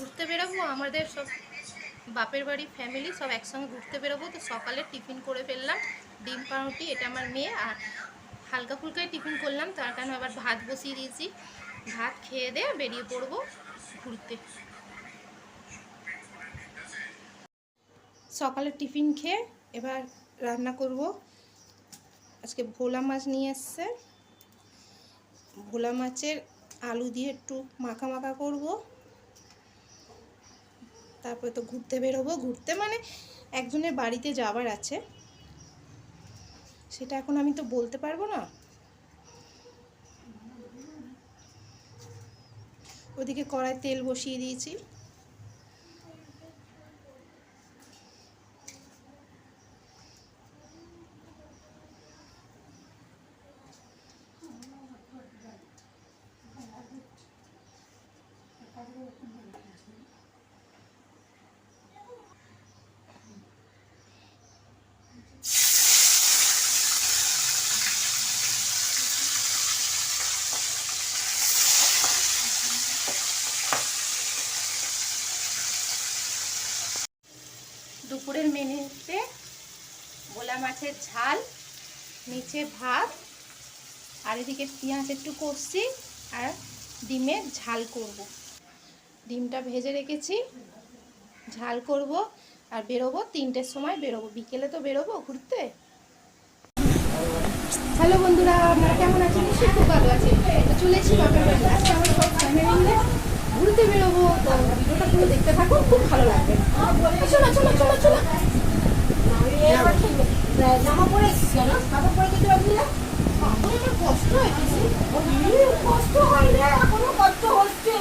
ঘুরতে বেরোবো, আমাদের সব বাপের বাড়ি ফ্যামিলি সব একসঙ্গে ঘুরতে বেরোবো। তো সকালে টিফিন করে ফেললাম ডিম পাউরুটি, এটা আমার মেয়ে, আর হালকা ফুলকাই টিফিন করলাম, তার কারণে আবার ভাত বসিয়ে দিয়েছি। ভাত খেয়ে দিয়ে বেরিয়ে পড়বো ঘুরতে। সকালে টিফিন খেয়ে এবার রান্না করব। আজকে ভোলা মাছ নিয়ে এসছে, ভোলা মাছের আলু দিয়ে একটু মাখা মাখা করব। তারপরে তো ঘুরতে বেরোবো। ঘুরতে মানে একজনের বাড়িতে যাবার আছে, সেটা এখন আমি তো বলতে পারবো না। ওদিকে কড়াই তেল বসিয়ে দিয়েছি। দুপুরের মেনুতে ভোলা মাছের ঝাল, নিচে ভাত, আর এদিকে পেঁয়াজ একটু কষছি, আর ডিমের ঝাল করব। ডিমটা ভেজে রেখেছি, ঝাল করব। আর বেরোবো 3টের সময় বেরোবো, বিকেলে তো বেরোবো ঘুরতে। হ্যালো বন্ধুরা, আপনারা কেমন আছেন? নিশ্চয়ই খুব ভালো আছেন। তো চলে এসেছি বাপের বাড়ি। আজকে আমরা সব ফ্যামিলি মিলে ঘুরতে বেরোবো। তো ভিডিওটা পুরো দেখতে থাকুন, খুব ভালো লাগবে। চলো চলো চলো চলো। জামা পরে এসেছি না, জামা পরে যেতে পারবি না। আমার কষ্ট হয়েছে, কষ্ট হয় না, এখনো কষ্ট হচ্ছে।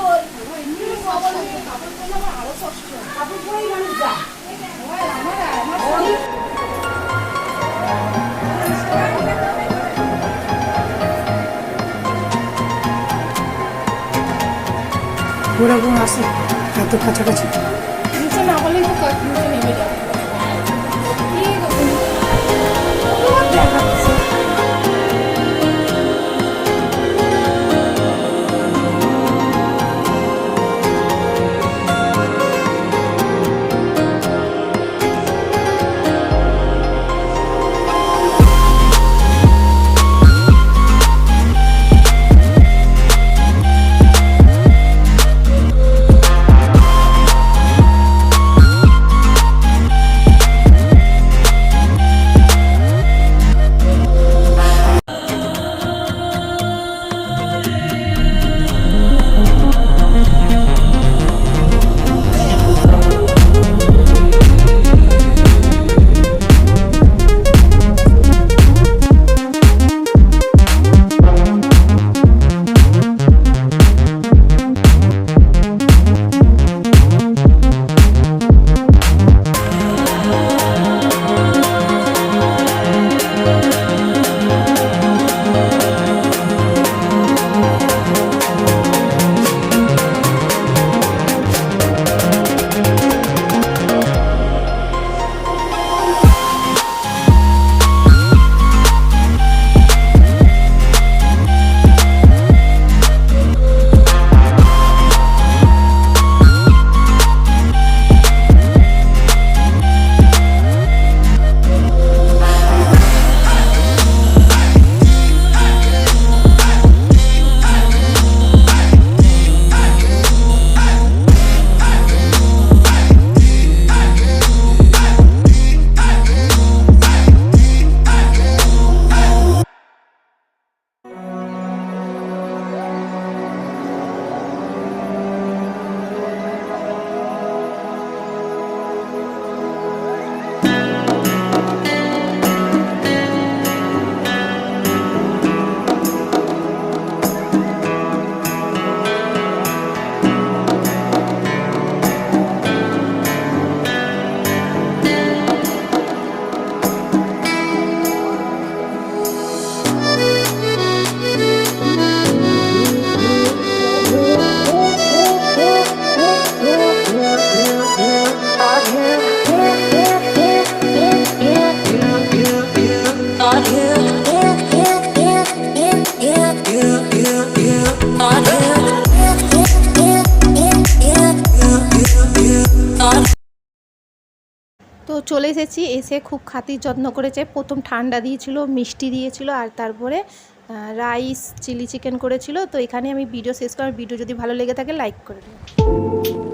কাপড় পরলে আমার আরো কষ্ট, কাপড় পরেই মানুষ যায়। ওরকম আসে এত কাছাকাছি নিচে না বললেই তো নিচে নেমে যাবে। দেখাচ্ছে চলে এসেছি, এসে খুব খাতির যত্ন করেছে। প্রথম ঠান্ডা দিয়েছিল, মিষ্টি দিয়েছিল, আর তারপরে রাইস চিলি চিকেন করেছিল। তো এখানে আমি ভিডিও শেষ করার, ভিডিও যদি ভালো লেগে থাকে লাইক করে দিও।